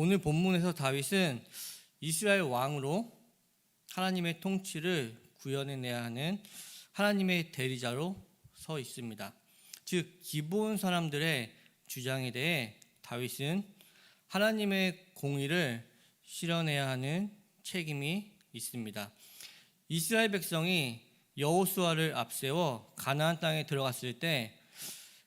오늘 본문에서 다윗은 이스라엘 왕으로 하나님의 통치를 구현해내야 하는 하나님의 대리자로 서 있습니다. 즉 기브온 사람들의 주장에 대해 다윗은 하나님의 공의를 실현해야 하는 책임이 있습니다. 이스라엘 백성이 여호수아를 앞세워 가나안 땅에 들어갔을 때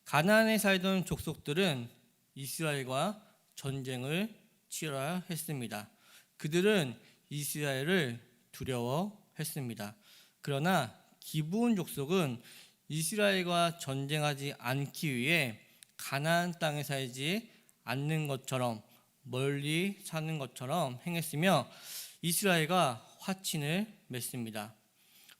가나안에 살던 족속들은 이스라엘과 전쟁을 치러야 했습니다. 그들은 이스라엘을 두려워했습니다. 그러나 기브온 족속은 이스라엘과 전쟁하지 않기 위해 가나안 땅에 살지 않는 것처럼 멀리 사는 것처럼 행했으며 이스라엘과 화친을 맺습니다.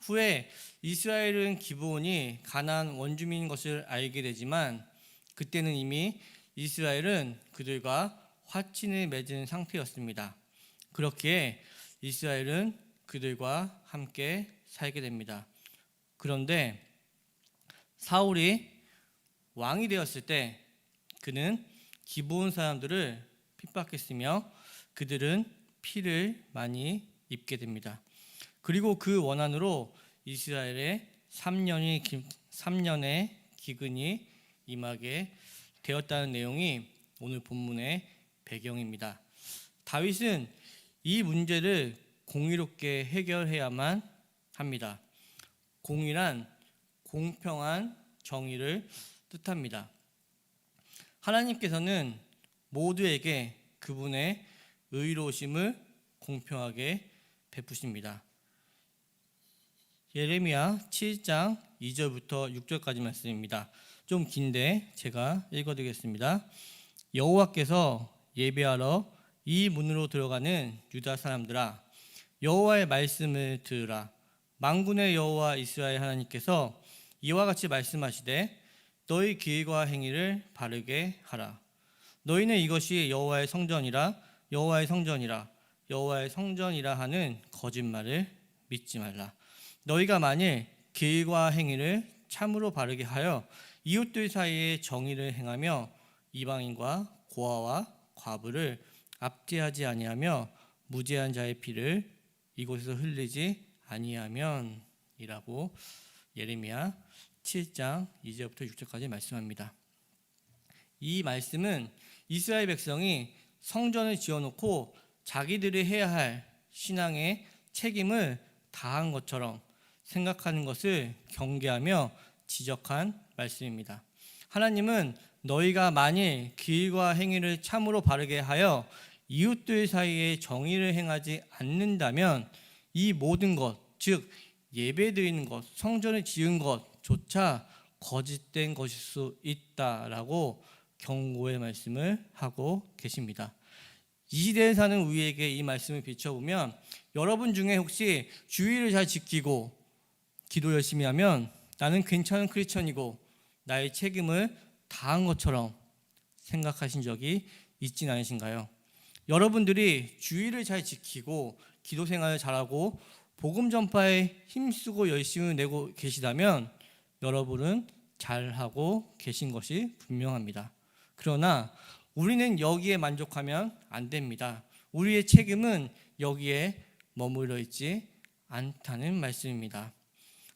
후에 이스라엘은 기브온이 가나안 원주민인 것을 알게 되지만 그때는 이미 이스라엘은 그들과 화친을 맺은 상태였습니다. 그렇기에 이스라엘은 그들과 함께 살게 됩니다. 그런데 사울이 왕이 되었을 때 그는 기브온 사람들을 핍박했으며 그들은 피를 많이 입게 됩니다. 그리고 그 원한으로 이스라엘의 3년의 기근이 임하게 되었다는 내용이 오늘 본문의 배경입니다. 다윗은 이 문제를 공의롭게 해결해야만 합니다. 공의란 공평한 정의를 뜻합니다. 하나님께서는 모두에게 그분의 의로우심을 공평하게 베푸십니다. 예레미야 7장 2절부터 6절까지 말씀입니다. 좀 긴데 제가 읽어드리겠습니다. 여호와께서 예배하러 이 문으로 들어가는 유다 사람들아, 여호와의 말씀을 들으라. 만군의 여호와 이스라엘 하나님께서 이와 같이 말씀하시되 너희 길과 행위를 바르게 하라. 너희는 이것이 여호와의 성전이라 여호와의 성전이라 여호와의 성전이라 하는 거짓말을 믿지 말라. 너희가 만일 길과 행위를 참으로 바르게 하여 이웃들 사이에 정의를 행하며 이방인과 고아와 과부를 압제하지 아니하며 무죄한 자의 피를 이곳에서 흘리지 아니하면 이라고 예레미야 7장 2절부터 6절까지 말씀합니다. 이 말씀은 이스라엘 백성이 성전을 지어놓고 자기들이 해야 할 신앙의 책임을 다한 것처럼 생각하는 것을 경계하며 지적한 말씀입니다. 하나님은 너희가 만일 길과 행위를 참으로 바르게 하여 이웃들 사이에 정의를 행하지 않는다면 이 모든 것, 즉 예배드리는 것, 성전을 지은 것조차 거짓된 것일 수 있다라고 경고의 말씀을 하고 계십니다. 이 시대에 사는 우리에게 이 말씀을 비춰보면 여러분 중에 혹시 주의를 잘 지키고 기도 열심히 하면 나는 괜찮은 크리스천이고 나의 책임을 다한 것처럼 생각하신 적이 있진 않으신가요? 여러분들이 주의를 잘 지키고 기도 생활을 잘하고 복음 전파에 힘쓰고 열심히 내고 계시다면 여러분은 잘하고 계신 것이 분명합니다. 그러나 우리는 여기에 만족하면 안 됩니다. 우리의 책임은 여기에 머물러 있지 않다는 말씀입니다.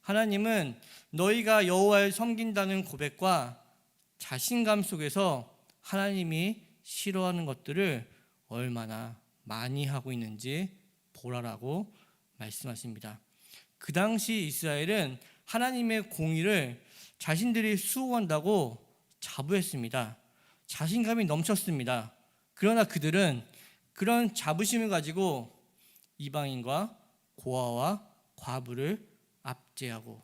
하나님은 너희가 여호와를 섬긴다는 고백과 자신감 속에서 하나님이 싫어하는 것들을 얼마나 많이 하고 있는지 보라라고 말씀하십니다. 그 당시 이스라엘은 하나님의 공의를 자신들이 수호한다고 자부했습니다. 자신감이 넘쳤습니다. 그러나 그들은 그런 자부심을 가지고 이방인과 고아와 과부를 압제하고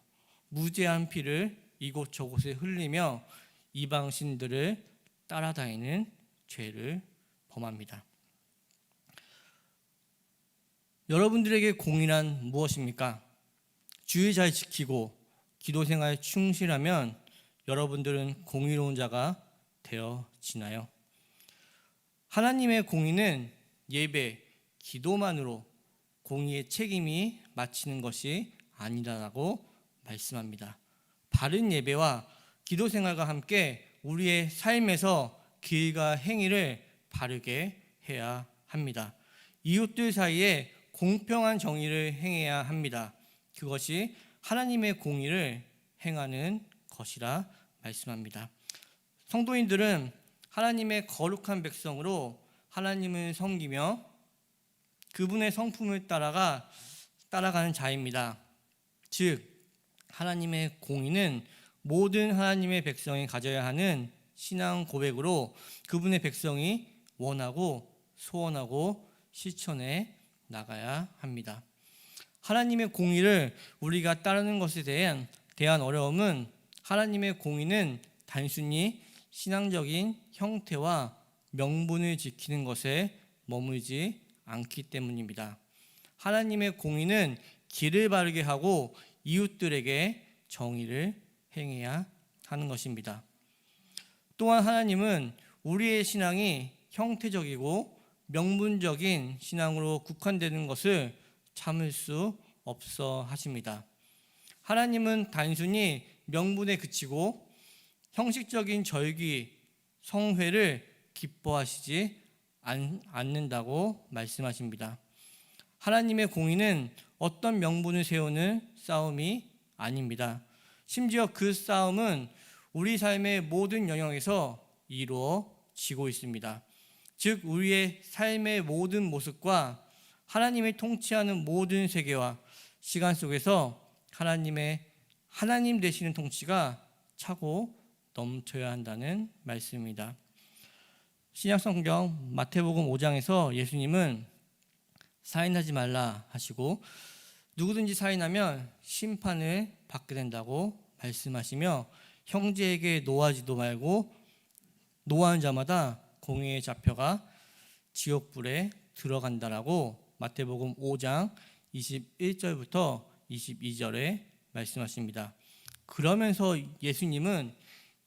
무죄한 피를 이곳저곳에 흘리며 이방신들을 따라다니는 죄를 범합니다. 여러분들에게 공의란 무엇입니까? 주의 잘 지키고 기도생활에 충실하면 여러분들은 공의로운 자가 되어지나요? 하나님의 공의는 예배, 기도만으로 공의의 책임이 마치는 것이 아니라고 말씀합니다. 바른 예배와 기도생활과 함께 우리의 삶에서 길과 행위를 바르게 해야 합니다. 이웃들 사이에 공평한 정의를 행해야 합니다. 그것이 하나님의 공의를 행하는 것이라 말씀합니다. 성도인들은 하나님의 거룩한 백성으로 하나님을 섬기며 그분의 성품을 따라가는 자입니다. 즉 하나님의 공의는 모든 하나님의 백성이 가져야 하는 신앙 고백으로 그분의 백성이 원하고 소원하고 실천해 나가야 합니다. 하나님의 공의를 우리가 따르는 것에 대한 어려움은 하나님의 공의는 단순히 신앙적인 형태와 명분을 지키는 것에 머물지 않기 때문입니다. 하나님의 공의는 길을 바르게 하고 이웃들에게 정의를 행해야 하는 것입니다. 또한 하나님은 우리의 신앙이 형태적이고 명분적인 신앙으로 국한되는 것을 참을 수 없어 하십니다. 하나님은 단순히 명분에 그치고 형식적인 절기, 성회를 기뻐하시지 않는다고 말씀하십니다. 하나님의 공의는 어떤 명분을 세우는 싸움이 아닙니다. 심지어 그 싸움은 우리 삶의 모든 영역에서 이루어지고 있습니다. 즉 우리의 삶의 모든 모습과 하나님이 통치하는 모든 세계와 시간 속에서 하나님 되시는 통치가 차고 넘쳐야 한다는 말씀입니다. 신약성경 마태복음 5장에서 예수님은 살인하지 말라 하시고 누구든지 살인하면 심판을 받게 된다고 말씀하시며 형제에게 노하지도 말고 노하는 자마다 공회에 잡혀가 지옥불에 들어간다라고 마태복음 5장 21절부터 22절에 말씀하십니다. 그러면서 예수님은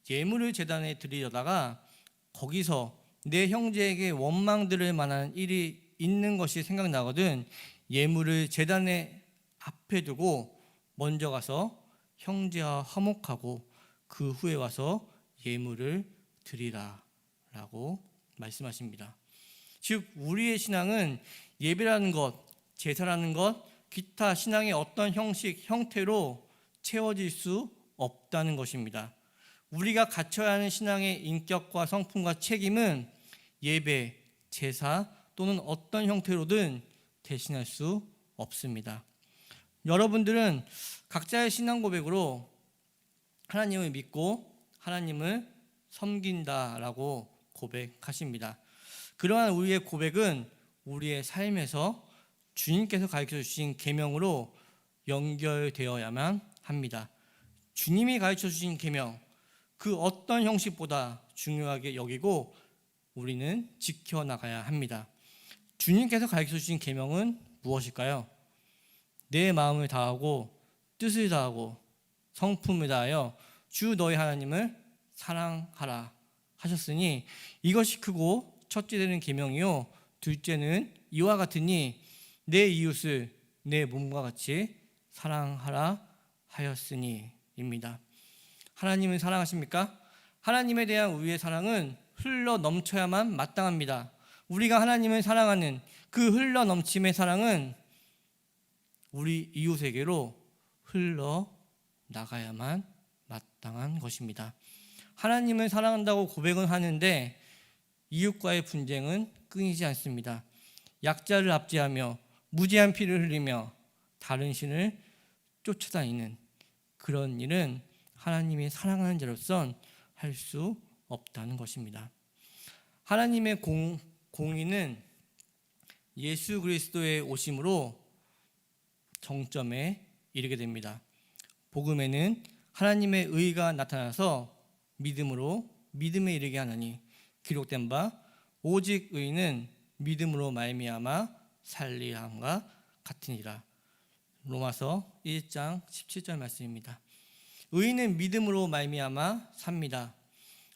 예물을 제단에 드리려다가 거기서 내 형제에게 원망 들을 만한 일이 있는 것이 생각나거든 예물을 제단에 앞에 두고 먼저 가서 형제와 화목하고 그 후에 와서 예물을 드리라 라고 말씀하십니다. 즉 우리의 신앙은 예배라는 것, 제사라는 것, 기타 신앙의 어떤 형식, 형태로 채워질 수 없다는 것입니다. 우리가 갖춰야 하는 신앙의 인격과 성품과 책임은 예배, 제사 또는 어떤 형태로든 대신할 수 없습니다. 여러분들은 각자의 신앙 고백으로 하나님을 믿고 하나님을 섬긴다라고 고백하십니다. 그러한 우리의 고백은 우리의 삶에서 주님께서 가르쳐 주신 계명으로 연결되어야만 합니다. 주님이 가르쳐 주신 계명, 그 어떤 형식보다 중요하게 여기고 우리는 지켜나가야 합니다. 주님께서 가르쳐 주신 계명은 무엇일까요? 내 마음을 다하고 뜻을 다하고 성품을 다하여 주 너희 하나님을 사랑하라 하셨으니 이것이 크고 첫째 되는 계명이요 둘째는 이와 같으니 내 이웃을 내 몸과 같이 사랑하라 하였으니입니다. 하나님을 사랑하십니까? 하나님에 대한 우리의 사랑은 흘러 넘쳐야만 마땅합니다. 우리가 하나님을 사랑하는 그 흘러 넘침의 사랑은 우리 이웃에게로 흘러 나가야만 마땅한 것입니다. 하나님을 사랑한다고 고백은 하는데 이웃과의 분쟁은 끊이지 않습니다. 약자를 압제하며 무지한 피를 흘리며 다른 신을 쫓아다니는 그런 일은 하나님이 사랑하는 자로선 할 수 없다는 것입니다. 하나님의 공의는 예수 그리스도의 오심으로 정점에 이르게 됩니다. 복음에는 하나님의 의가 나타나서 믿음에 이르게 하나니 기록된 바 오직 의는 믿음으로 말미암아 살리함과 같으니라. 로마서 1장 17절 말씀입니다. 의인은 믿음으로 말미암아 삽니다.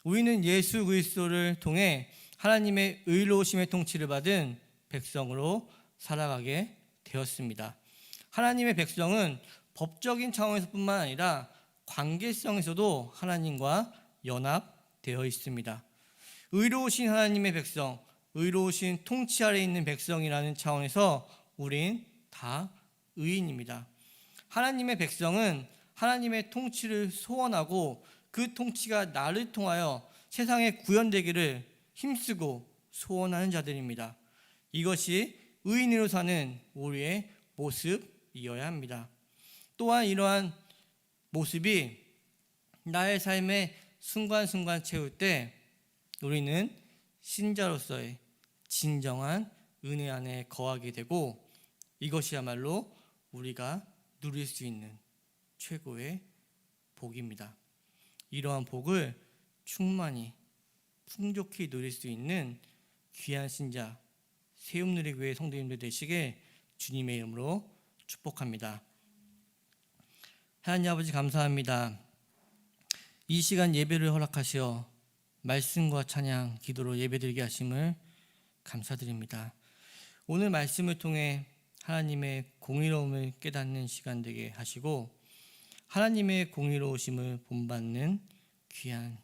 우리는 예수 그리스도를 통해 하나님의 의로우심의 통치를 받은 백성으로 살아가게 되었습니다. 하나님의 백성은 법적인 차원에서뿐만 아니라 관계성에서도 하나님과 연합되어 있습니다. 의로우신 하나님의 백성, 의로우신 통치 아래 있는 백성이라는 차원에서 우린 다 의인입니다. 하나님의 백성은 하나님의 통치를 소원하고 그 통치가 나를 통하여 세상에 구현되기를 힘쓰고 소원하는 자들입니다. 이것이 의인으로 사는 우리의 모습이어야 합니다. 또한 이러한 모습이 나의 삶의 순간순간 채울 때 우리는 신자로서의 진정한 은혜 안에 거하게 되고, 이것이야말로 우리가 누릴 수 있는 최고의 복입니다. 이러한 복을 충만히 풍족히 누릴 수 있는 귀한 신자 세움누리교회 성도님들 되시길 주님의 이름으로 축복합니다. 하나님 아버지 감사합니다. 이 시간 예배를 허락하시어 말씀과 찬양, 기도로 예배드리게 하심을 감사드립니다. 오늘 말씀을 통해 하나님의 공의로움을 깨닫는 시간 되게 하시고 하나님의 공의로우심을 본받는 귀한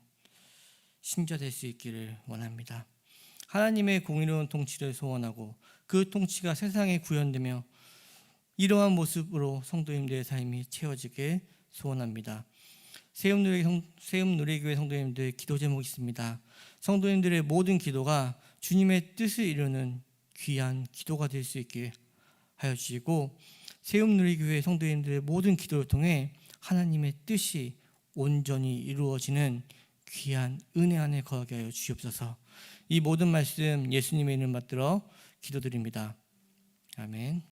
신자 될 수 있기를 원합니다. 하나님의 공의로운 통치를 소원하고 그 통치가 세상에 구현되며 이러한 모습으로 성도님들의 삶이 채워지길 소원합니다. 세움누리교회 성도님들 기도 제목이 있습니다. 성도님들의 모든 기도가 주님의 뜻을 이루는 귀한 기도가 될 수 있게 하여 주시고 세움누리교회 성도님들의 모든 기도를 통해 하나님의 뜻이 온전히 이루어지는 귀한 은혜 안에 거하게 하여 주시옵소서. 이 모든 말씀 예수님의 이름 받들어 기도드립니다. 아멘.